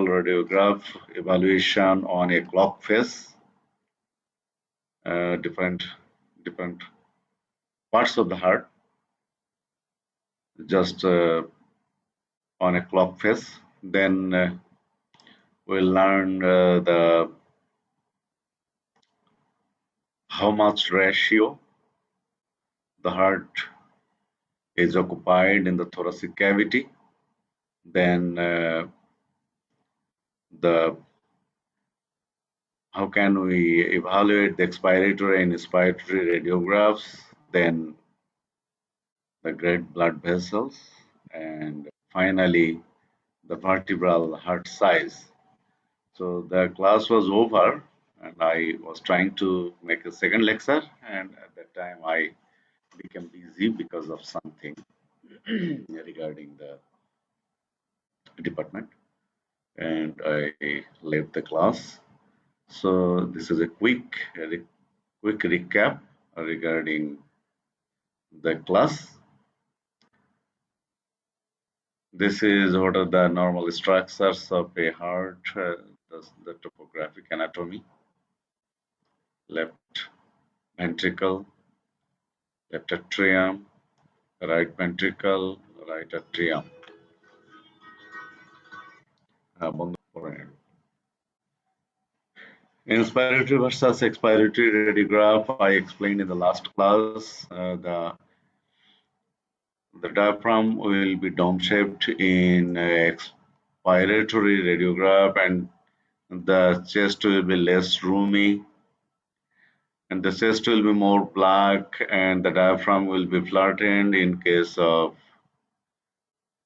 vertebral radiograph evaluation on a clock face, different parts of the heart, just on a clock face. Then we'll learn the how much ratio the heart is occupied in the thoracic cavity. Then how can we evaluate the expiratory and inspiratory radiographs, then the great blood vessels, and finally the vertebral heart size. So the class was over and I was trying to make a second lecture, and at that time I became busy because of something regarding the department, and I left the class. So this is a quick recap regarding the class. This is what are the normal structures of a heart, the topographic anatomy: left ventricle, left atrium, right ventricle, right atrium. Inspiratory versus expiratory radiograph, I explained in the last class. The diaphragm will be dome-shaped in expiratory radiograph, and the chest will be less roomy, and the chest will be more black, and the diaphragm will be flattened in case of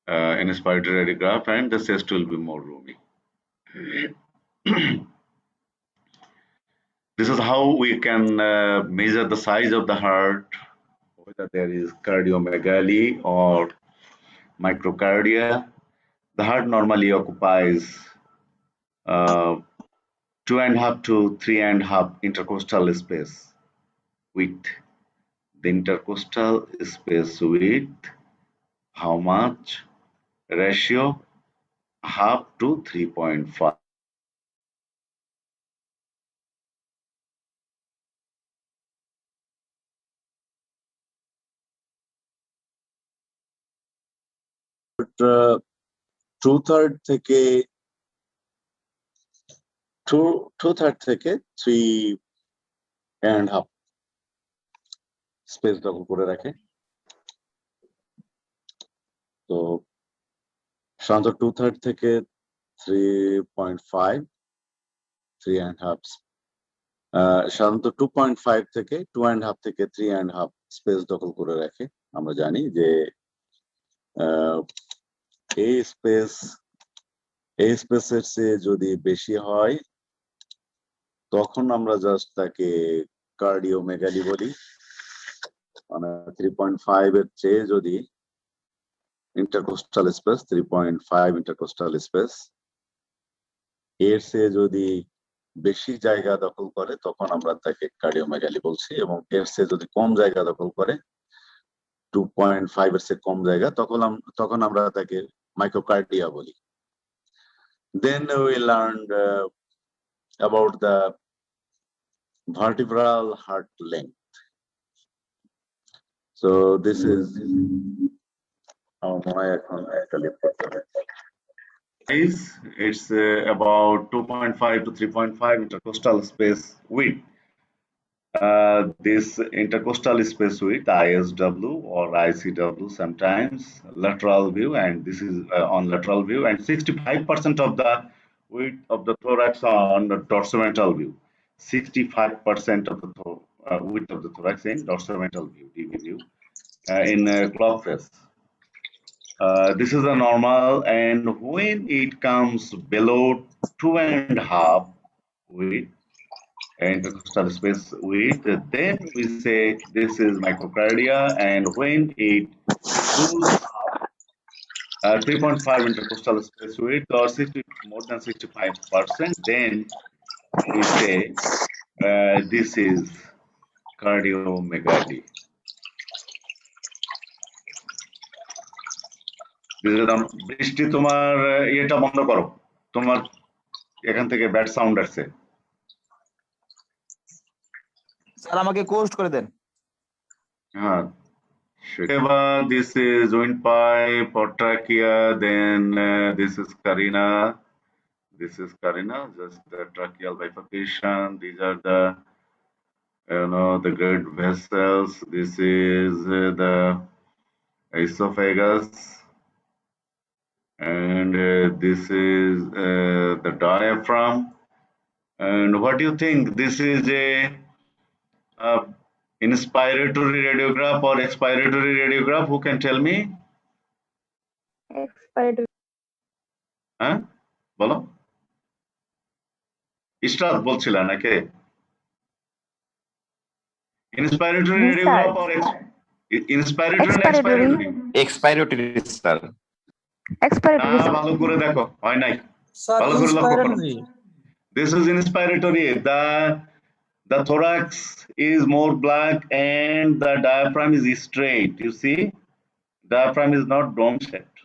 inspiratory radiograph, and the chest will be more roomy. This is how we can measure the size of the heart, whether there is cardiomegaly or microcardia. The heart normally occupies 2.5 to 3.5 intercostal space width. The intercostal space width, how much? Ratio half to 3.5. two-third থেকে 3.5 space দখল করে রাখে। তো সাধারণত 2/3 থেকে 3.5 3.5 সাধারণত 2.5 থেকে 2.5 থেকে 3.5 স্পেস দখল করে রাখে। আমরা জানি যে এই স্পেসের চেয়ে যদি বেশি হয় তখন আমরা জাস্ট তাকে কার্ডিওমেগালি বলি। মানে 3.5 এর চেয়ে যদি ইন্টারকোস্টাল স্পেস 3.5 ইন্টারকোস্টাল স্পেস এর চেয়ে যদি বেশি জায়গা দখল করে তখন আমরা তাকে কার্ডিওমেগালি বলছি, এবং এর চেয়ে যদি কম জায়গা দখল করে 2.5 এর চেয়ে কম জায়গা তখন আমরা তাকে মাইক্রোকার্ডিয়া বলি। Then we learned about the vertebral heart length. So this is it's about 2.5 to 3.5 intercostal space width. This intercostal space width, ISW or ICW, sometimes lateral view, and this is on lateral view, and 65% of the width of the thorax on the dorsoventral view. 65% of the width of the thorax in dorsoventral view, DV view, in clock face. This is a normal, and when it comes below 2.5 width, intercostal space width, then we say this is microcardia, and when it goes up 3.5 intercostal space width or more than 65%, then we say this is cardiomegaly. বৃষ্টি তোমার এটা বন্ধ করো। তোমার এখান থেকে bad sound আসছে। Sir আমাকে কোস্ট করে দেন। হ্যাঁ, this is windpipe or trachea, then this is carina. This is carina, just the tracheal bifurcation. These are the the great vessels. This is the esophagus, and this is the diaphragm. And what do you think? This is a uh, inspiratory radiograph or expiratory radiograph? Who can tell me? Expiratory. হ্যাঁ, বলো। ইশরাত বলছিল নাকি? Inspiratory radiograph or inspiratory না Expiratory. এক্সপাইরেটরি sir. Expiratory. না, ভালো করে দেখো, হয় নাই। Sir, ভালো করে লক্ষ্য করো। inspiratory. This is inspiratory. The thorax is more black and the diaphragm is straight. You see, diaphragm is not dome shaped.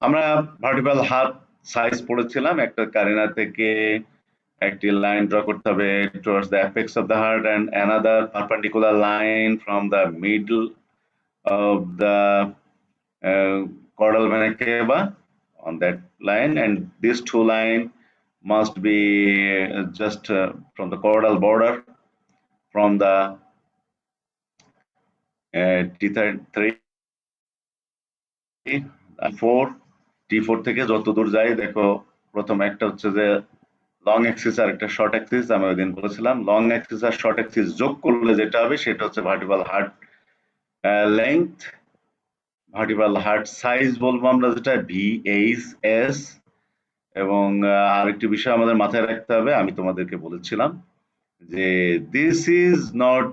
আমরা ভার্টিক্যাল হাত সাইজ পড়েছিলাম, একটা কারিনা থেকে একটি লাইন ড্র করতে হবে towards the apex of the heart and another perpendicular line from the middle of the caudal vena cava on that line, and these two line must be just from the caudal border from the T3 4 T4 থেকে যত দূর যায় দেখো, প্রথম একটা হচ্ছে যে long Axis আর একটা শর্ট অ্যাক্সিস। আমি ওই দিন বলেছিলাম লং অ্যাক্সিস আর শর্ট অ্যাক্সিস যোগ করলে যেটা হবে সেটা হচ্ছে vertical heart length. Vertical heart size বলবো আমরা যেটা VHS। এবং আরেকটি বিষয় আমাদের মাথায় রাখতে হবে, আমি তোমাদেরকে বলেছিলাম যে this is not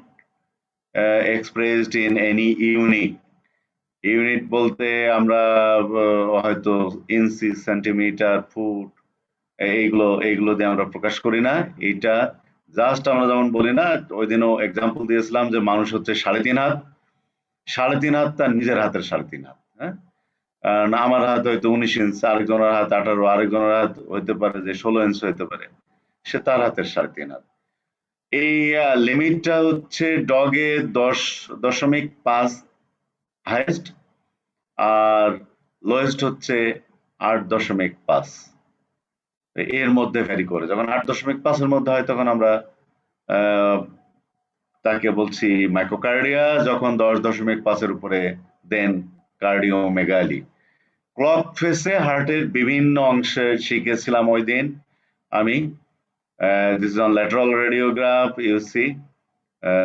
expressed in any unit. Unit বলতে আমরা হয়তো ইঞ্চি, সেন্টিমিটার, ফুট এইগুলো দিয়ে আমরা প্রকাশ করি না। এইটা জাস্ট আমরা যেমন বলি না, ওই দিনও এক্সাম্পল দিয়েছিলাম যে মানুষ হচ্ছে 3.5 হাত, 3.5 হাত তার নিজের হাতের 3.5 হাত। হ্যাঁ, না আমার হাত হয়তো 19 ইঞ্চ, আরেকজনের হাত 18, আরেকজনের হাত হইতে পারে যে 16 ইঞ্চ হইতে পারে, সে তার হাতের 3.5 হাত। এই লিমিটটা হচ্ছে ডগে 10.5 হাইয়েস্ট, আর লোয়েস্ট হচ্ছে 8.5। এর মধ্যে ভ্যারি করে, যখন 8.5 এর মধ্যে হয় তখন আমরা তাকে বলছি মাইক্রোকার্ডিয়া, যখন 10.5 এর উপরে দেন কার্ডিওমেগালি। ক্লক ফেসে হার্টের বিভিন্ন অংশে শিখেছিলাম ওই দিন আমি। This is on lateral radiograph, you see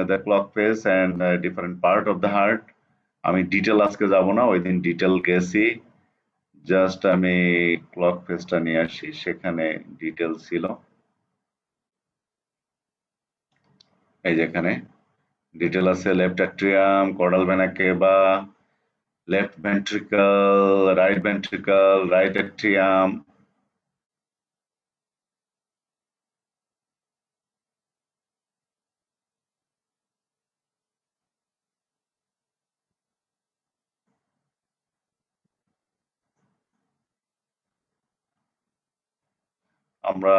the clock face and different part of the heart. আমি ডিটেল আজকে যাব না, ওই দিন ডিটেল গেছি। জাস্ট আমি ক্লক ফেসটা নিয়ে আসি, সেখানে ডিটেল ছিল। এই যেখানে ডিটেল আছে left atrium, caudal vena cava, left ventricle, right atrium. আমরা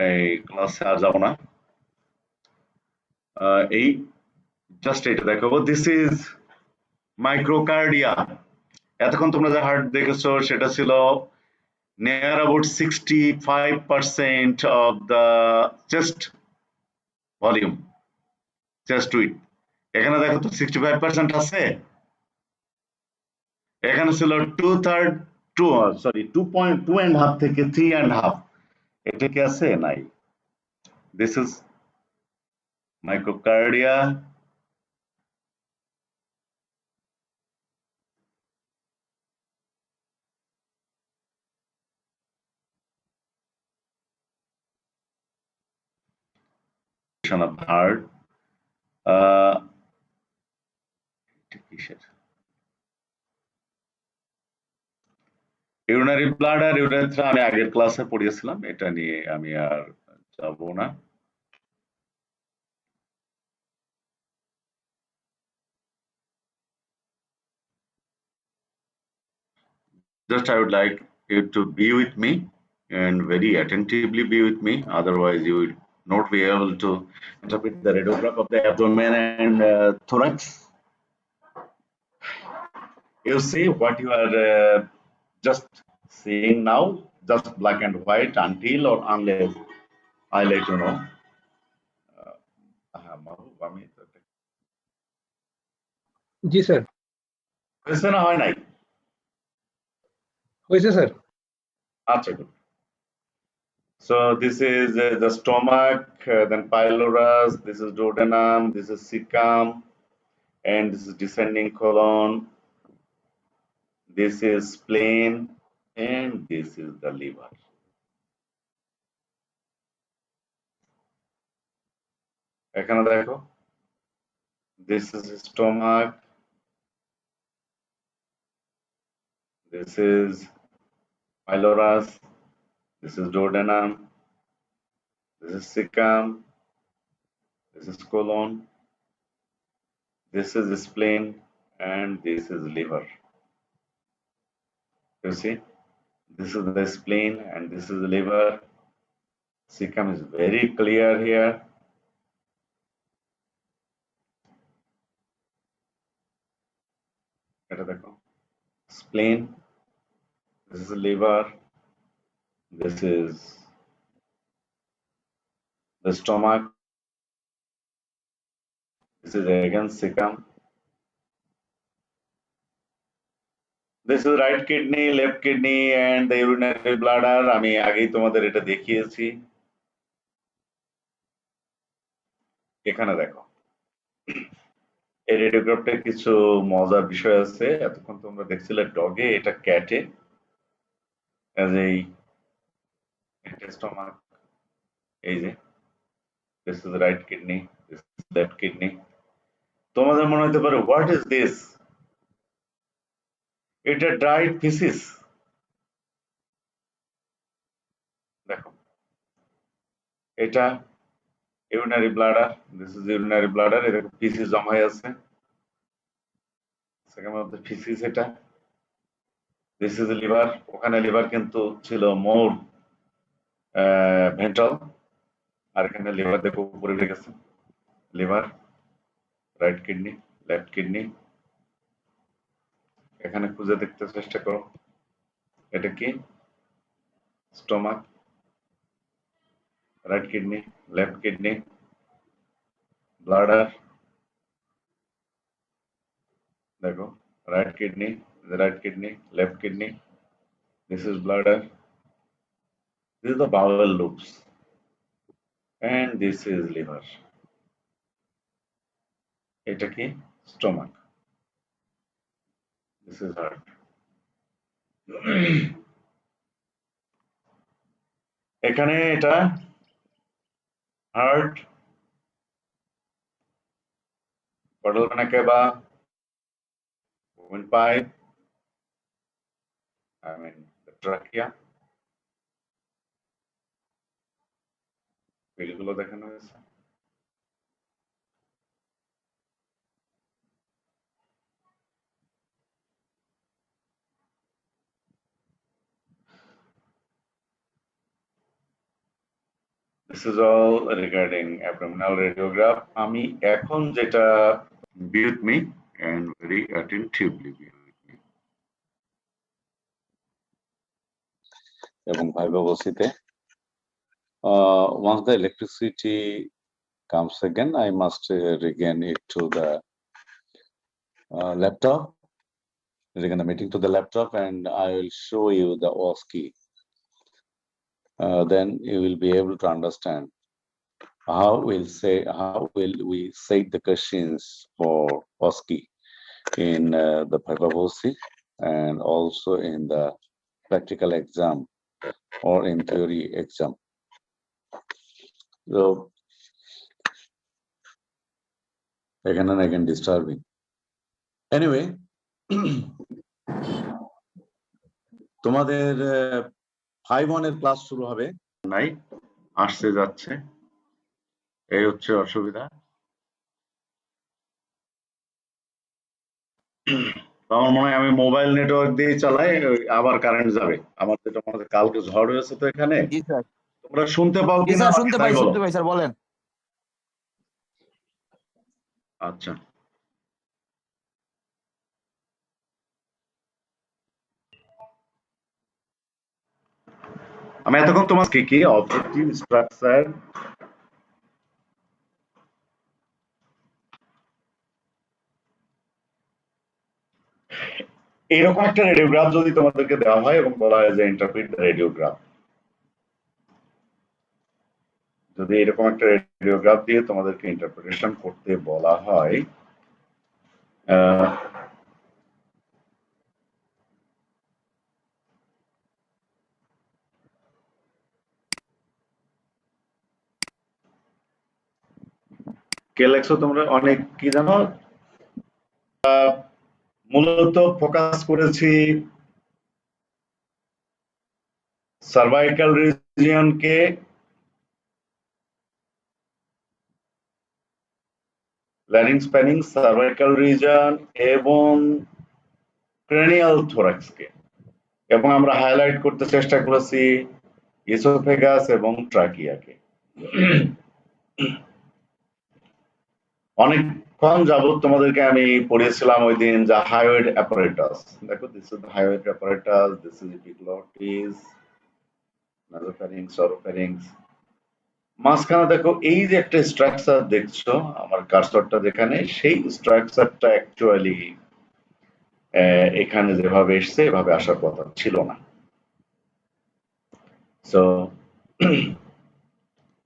এই ক্লাসে আর যাব না, এই জাস্ট এটা দেখাবো। This is microcardia. এতক্ষণ তোমরা যে হার্ট দেখেছো সেটা ছিল near about 65% of the chest volume, chest width। এখানে দেখো তো 65% আছে, এখানে ছিল 2.2.5 থেকে 3.5। এটা কি আছে? নাই। This is microcardia. of heart urinary bladder, urethra আমি আগের ক্লাসে পড়িয়েছিলাম, এটা নিয়ে আমি আর যাব না। Just I would like you to be with me and very attentively be with me. Otherwise, you will not be able to interpret the radiograph of the abdomen and thorax. You see what you are just seeing now, just black and white until or unless I let you know. মাহবুব, আমি তো জি sir, হয়েছে না হয় নাই? হয়েছে sir. আচ্ছা, good. So this is the stomach, then pylorus, this is duodenum, this is cecum, and this is descending colon, this is spleen, and this is the liver. এখানে দেখো, this is stomach, this is pylorus, this is duodenum, this is cecum, this is colon, this is spleen, and this is liver. You see, this is the spleen and this is the liver. Cecum is very clear here. এটা দেখো, spleen, this is the liver, this is the stomach, this is again cecum, this is right kidney, left kidney, and the urinary bladder. আমি আগেই তোমাদের এটা দেখিয়েছি। এখানে দেখো, এই রেডিওগ্রাফটা কিছু মজার বিষয় আছে। এতক্ষণ তোমরা দেখছিলে ডগে, এটা ক্যাটে। এই স্টমাক, এই যে this is the right kidney, this is left kidney. তোমাদের মনে হতে পারে what is this? এটা dried feces. দেখো, এটা urinary bladder, this is urinary bladder, এটা feces জমা হয়ে আছে। সেকেন্ড অফ দ্য feces এটা। this is the liver, ওখানে লিভার কিন্তু ছিল মোর ভেন্ট্রাল, আর এখানে লিভার দেখো উপরে উঠে গেছে। Liver, right kidney, left kidney, এখানে খুঁজে দেখতে চেষ্টা করো, এটা কি? Stomach, right kidney, left kidney, bladder, দেখো right kidney, the right kidney, left kidney, this is bladder, this is the bowel loops, and this is liver. এটা কি? Stomach, this is heart. এখানে এটা heart, portal vena cava, windpipe, I mean the trachea, এগুলো দেখানো হয়েছে। This is all regarding abdominal radiograph. আমি এখন যেটা, be with me and very attentively be with me. এবং ভাইবাবসিতে once the electricity comes again, I must regain it to the laptop, regain the meeting to the laptop, and I will show you the OSCE. Then you will be able to understand how will we say the questions for OSCE in the Bhaibabosi and also in the practical exam or in theory exam. So again and again disturbing. Anyway, তোমাদের 5-1 এর class শুরু হবে। নাই, আসছে যাচ্ছে, এই হচ্ছে অসুবিধা। আমার মনে হয় আমি মোবাইল নেটওয়ার্ক দিয়ে চালাই, আবার কারেন্ট যাবে। আমার যেটা মনে হয় কালকে ঝড় হয়েছে তো এখানে। জি স্যার। তোমরা শুনতে পাও জি কিনা স্যার, আমাকে তাই বলো। শুনতে পাই স্যার, বলেন। আচ্ছা, আমি এতক্ষণ তোমাকে কি অবজেক্টিভ স্ট্রাকচার, এরকম একটা রেডিওগ্রাফ যদি তোমাদেরকে দেওয়া হয় এবং বলা হয় যে ইন্টারপ্রিট দ্য রেডিওগ্রাফ, যদি এরকম একটা রেডিওগ্রাফ দিয়ে তোমাদেরকে ইন্টারপ্রিটেশন করতে বলা হয়, আহ, কে লেখছো তোমরা অনেক কি জানো, মূলত ফোকাস করেছি সার্ভাইকাল রিজিয়নকে ল্যারিংস প্যানিং সার্ভাইকাল রিজন এবং ক্রেনিয়াল থোরাক্সকে, এবং আমরা হাইলাইট করতে চেষ্টা করেছি ইসোফেগাস এবং ট্রাকিয়াকে। অনেকক্ষণ যাবত তোমাদেরকে আমি পড়িয়েছিলাম ওই দিন যা হাইওয়েড অ্যাপারেটাস। দেখো, this is hyoid apparatus, this is epiglottis, nasopharynx, oropharynx. মাঝখানে দেখো এই যে একটা স্ট্রাকচার দেখছো, আমার কার্সরটা যেখানে, সেই স্ট্রাকচারটা অ্যাকচুয়ালি এখানে যেভাবে এসছে এভাবে আসার কথা ছিল না। সো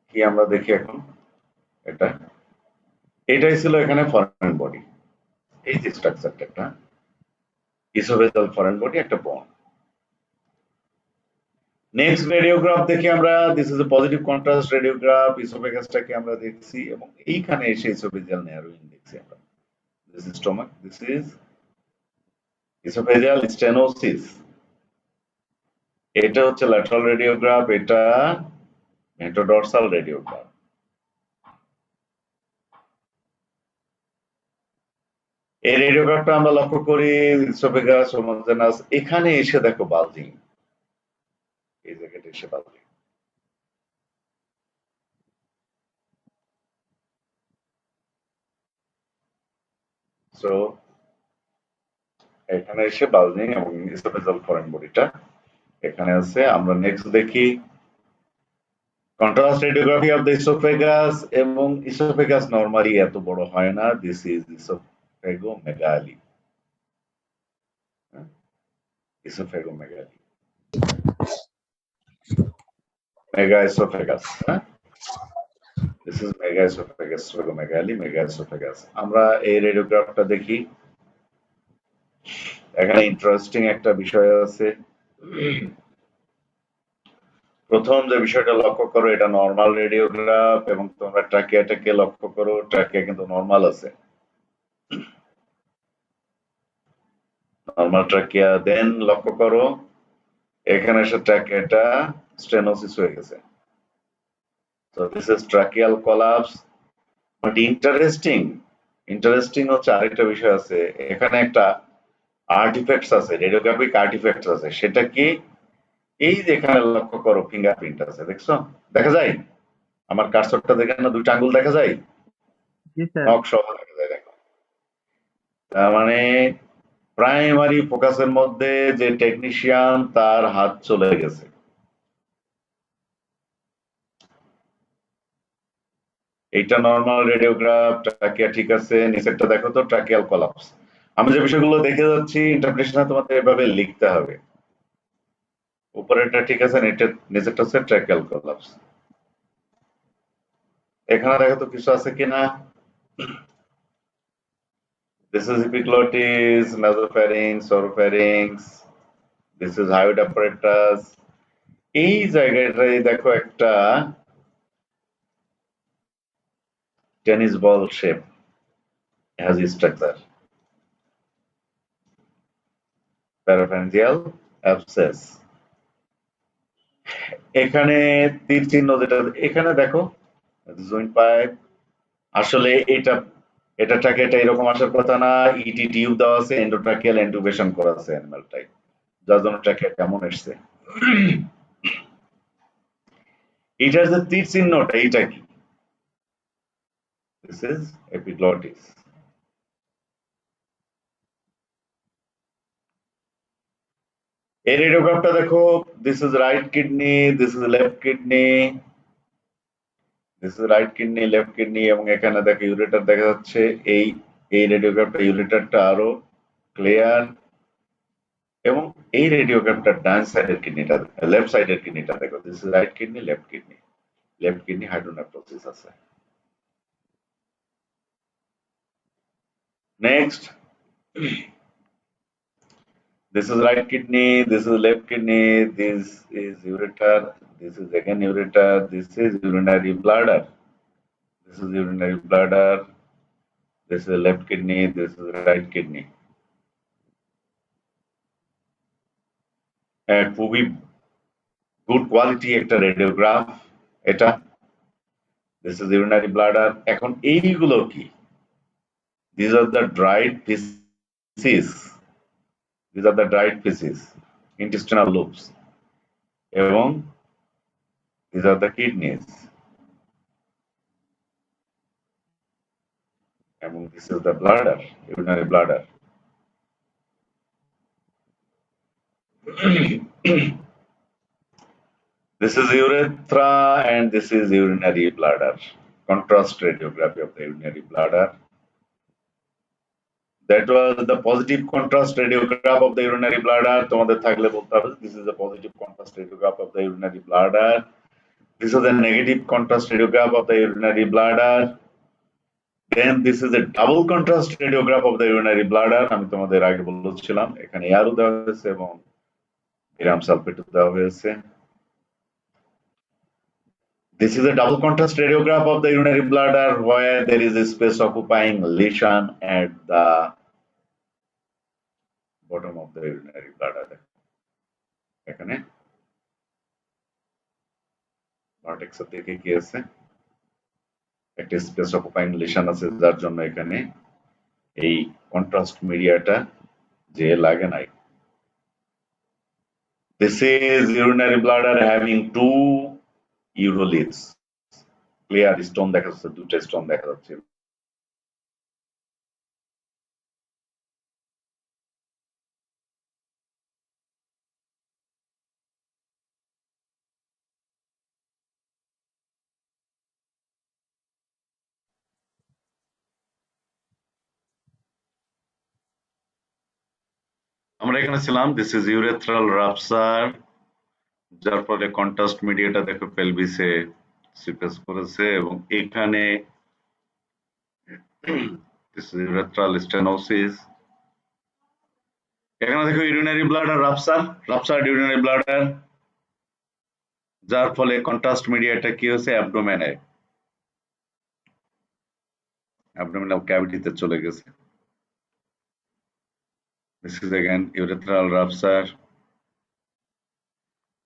কি আমরা দেখি এখন, এটা এটাই ছিল এখানে ফরেন বডি, এই যে স্ট্রাকচারটা একটা ইসোভেজাল ফরেন বডি, একটা বন। নেক্সট রেডিওগ্রাফ দেখি আমরা, this is a positive contrast radiograph, ইসোফেগাসটাকে আমরা দেখছি এবং এইখানে এসে ইসোফেজিয়াল ন্যারোইং দেখছি আমরা। This is stomach, this is oesophageal stenosis. এটা হচ্ছে ল্যাটারাল রেডিওগ্রাফ, এটা ভেন্ট্রোডরসাল রেডিওগ্রাফ। এই রেডিওগ্রাফটা আমরা লক্ষ্য করি ইসোফেগাস হোমোজেনাস, এখানে এসে দেখো বালজিং, এই জায়গাটা এসে বালজিং। সো এখানে এসে বালজিং এবং ইসোফেজাল ফরেন বডিটা এখানে আছে। আমরা নেক্সট দেখি contrast radiography of the oesophagus, এবং ইসোফেগাস নরমালি এত বড় হয় না, this is oesophagomegaly, oesophagomegaly, mega oesophagus, হ্যাঁ, this is mega oesophagus, oesophagomegaly, mega oesophagus. আমরা এই রেডিওগ্রাফটা দেখি, এখানে ইন্টারেস্টিং একটা বিষয় আছে। প্রথম যে বিষয়টা লক্ষ্য করো, এটা নর্মাল রেডিওগ্রাফ, এবং তোমরা ট্রাকিয়াটাকে লক্ষ্য করো, ট্রাকিয়া কিন্তু নর্মাল আছে, নর্মাল ট্রাকিয়া। দেন লক্ষ্য করো এখানে এসে ট্রাকিয়াটা স্টেনোসিস হয়ে গেছে। So this is tracheal collapse. But interesting হচ্ছে আরেকটা বিষয় আছে, এখানে একটা আর্টিফ্যাক্টস আছে, রেডিওগ্রাফিক আর্টিফ্যাক্টস আছে। সেটা কি, এই যে এখানে লক্ষ্য করো ফিঙ্গারপ্রিন্ট আছে, দেখছো, দেখা যায় আমার কার্সরটা দেখে না, দুইটা আঙ্গুল দেখা যায়, জি স্যার। নখ সহ দেখা যায়, দেখো। তার মানে প্রাইমারি ফোকাসের মধ্যে যে টেকনিশিয়ান, তার হাত চলে গেছে। এইটা নরমাল রেডিওগ্রাফ, ট্রাকিয়া ঠিক আছে, নিচেরটা দেখো তো ট্রাকিয়াল কলাপস। আমি যে বিষয়গুলো দেখে যাচ্ছি ইন্টারপ্রিটেশনে তোমাদের এভাবে লিখতে হবে। উপরেরটা ঠিক আছে, নিচেরটা হচ্ছে ট্রাকিয়াল কলাপস। এখানে দেখো তো কিছু আছে কিনা। This is epiglottis, nasopharynx, oropharynx. This is hyoid apparatus. এই জায়গাটায় দেখো একটা tennis ball shape has a structure, parapharyngeal abscess। এখানে তীর চিহ্ন যেটা এখানে দেখো, জয়েন্ট পাইপ, আসলে এটা ট্রাকেটা এরকম আসার কথা না, ইটি টিউব দেওয়া আছে, এন্ডোট্রাকিয়াল ইন্টুবেশন করা আছে অ্যানিমালটাই, যার জন্য ট্রাকেটা কেমন এসছে। এটার যে তীর চিহ্নটা এইটা কি? This is epiglottis. এই রেডিওগ্রাফটা দেখো, this is right kidney, this is left kidney, this is right kidney, left kidney, এবং এখানে দেখো ইউরেটার দেখা যাচ্ছে। এই এই রেডিওগ্রাফটা ইউরেটারটা আরো ক্লিয়ার, এবং এই রেডিওগ্রাফটার ডান সাইডের কিডনিটা, লেফট সাইডের কিডনিটা দেখো, this is right kidney, left kidney, left kidney hydronephrosis আছে। Next, this is right kidney, this is left kidney, this is ureter, this is again ureter, this is urinary bladder, this is urinary bladder, this is left kidney, this is right kidney. খুবই good quality একটা radiograph এটা। This is urinary bladder. এখন এইগুলো কি? This are the dried faeces, this are the dried faeces, intestinal loops, এবং this are the kidneys, এবং this is the bladder, urinary bladder. This is urethra and this is urinary bladder. Contrast radiography of the urinary bladder. That was the positive contrast radiograph of the urinary bladder. তোমাদের থাকলে বলতে হবে, this is the positive contrast radiograph of the urinary bladder. This is the negative contrast radiograph of the urinary bladder. Then this is a double contrast radiograph of the urinary bladder. আমি তোমাদের আগে বলেছিলাম এখানে এয়ারও দেওয়া হয়েছে এবং বিরাম সালফেটও দেওয়া হয়েছে। This is a double contrast radiograph of the urinary bladder where there is a space occupying lesion at the bottom of the urinary bladder. এখানে ভার্টেক্স থেকে কি আছে, একটা স্পেস অকুপাইং lesion আছে, যার জন্য এখানে এই কন্ট্রাস্ট মিডিয়াটা যে লাগে নাই। This is urinary bladder having two uroliths. Clear stone দেখা যাচ্ছে, দুটো স্টোন দেখা যাচ্ছে। আমরা এখানে ছিলাম, দিস ইজ ইউরেথ্রাল রাপচার, যার ফলে কন্ট্রাস্ট মিডিয়াটা দেখো পেলভিসে সিপেস করেছে, এবং এখানে দিস ইজ ইউরেথ্রাল স্টেনোসিস। এখানে দেখো urinary bladder rupture, ruptured urinary bladder, যার ফলে কন্ট্রাস্ট মিডিয়াটা কি হয়েছে, অ্যাবডোমিনাল ক্যাভিটিতে চলে গেছে। This is again urethral rupture.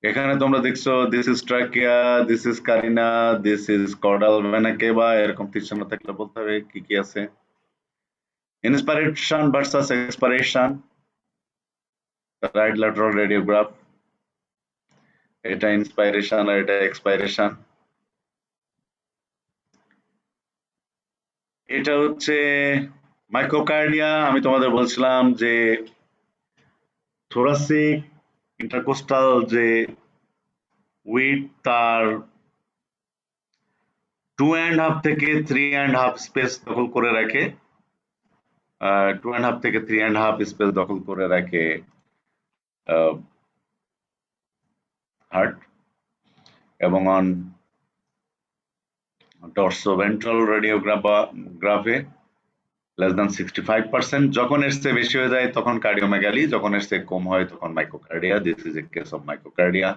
এখানে তোমরা দেখছো this is trachea, this is carina, this is caudal vena cava, এরকম তীরচিহ্ন থাকলে বলতে হবে কি কি আছে। Inspiration versus expiration, right lateral radiograph, এটা ইন্সপিরেশন আর এটা এক্সপিরেশন। এটা হচ্ছে মাইক্রোকার্ডিয়া। আমি তোমাদের বলছিলাম যে থোরাসিক ইন্টারকোস্টাল যে উইথ তার 2.5 থেকে 3.5 স্পেস দখল করে রাখে, 2.5 থেকে 3.5 স্পেস দখল করে রাখে হার্ট, এবং অন ডরসোভেন্ট্রাল রেডিওগ্রাফে লেস দ্যান 65%। যখন এর চেয়ে বেশি হয়ে যায় তখন কার্ডিওমেগালি, যখন এর চেয়ে কম হয় তখন microcardia. This is a case of microcardia.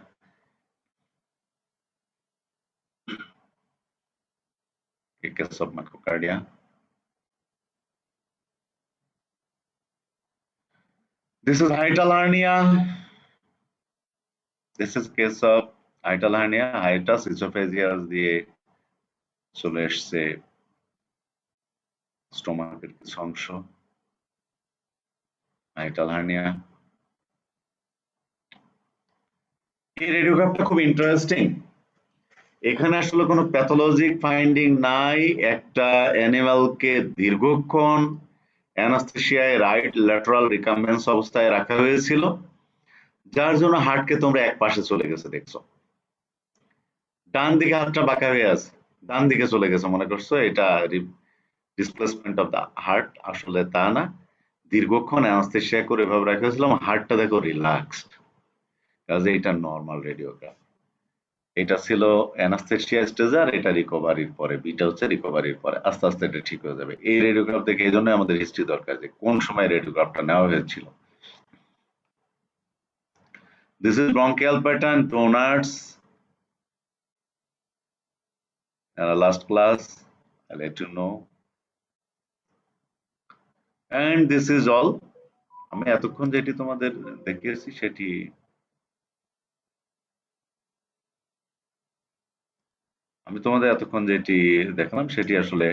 A case of microcardia. This is hiatal hernia. This is case of hiatal hernia, hiatus esophageal দিয়ে চলে এসছে স্টোমাকের কিছু অংশ, মাইটাল হার্নিয়া। এই রেডিওগ্রাফটা খুব ইন্টারেস্টিং। এখানে আসলে কোনো প্যাথোলজিক ফাইন্ডিং নাই। একটা অ্যানিমালকে দীর্ঘক্ষণ অ্যানাস্থেসিয়ায় রাইট ল্যাটারাল রিকাম্বেন্স অবস্থায় রাখা হয়েছিল, যার জন্য হার্টকে তোমরা এক পাশে চলে গেছে দেখছো। ডান দিকে হাতটা বাঁকা হয়ে আছে, ডান দিকে চলে গেছে, মনে করছো এটা ডিসপ্লেসমেন্ট অফ দা হার্ট। আসলে তা না, দীর্ঘক্ষণ অ্যানাস্থেসিয়া করে এভাবে রাখা হয়েছিল, হার্টটা দেখো রিল্যাক্সড, কাজে এটা নর্মাল রেডিওগ্রাফ। এটা ছিল অ্যানাস্থেসিয়া স্টেজ, আর এটা রিকভারির পরে, বিটা হচ্ছে রিকভারির পরে, আস্তে আস্তে এটা ঠিক হয়ে যাবে। এই রেডিওগ্রাফ দেখে এই জন্য আমাদের হিস্ট্রি দরকার, যে কোন সময় রেডিওগ্রাফটা নেওয়া হয়েছিল। This is bronchial pattern, toners. Last class, I'll let you know. And this is all. আমি এতক্ষণ যেটি তোমাদের দেখিয়েছি সেটি দেখলাম সেটি আসলে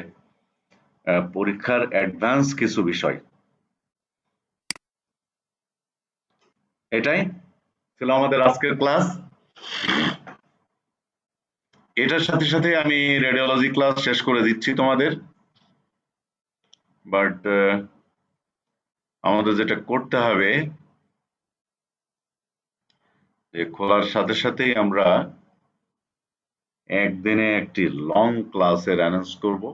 পরীক্ষার অ্যাডভান্স কিছু বিষয়। এটাই ছিল আমাদের আজকের ক্লাস। এটার সাথে সাথে আমি রেডিওলজি ক্লাস শেষ করে দিচ্ছি তোমাদের, বাট আমাদের যেটা করতে হবে, খোলার সাথে সাথেই আমরা একদিনে একটি লং ক্লাসের অ্যানাউন্স করব।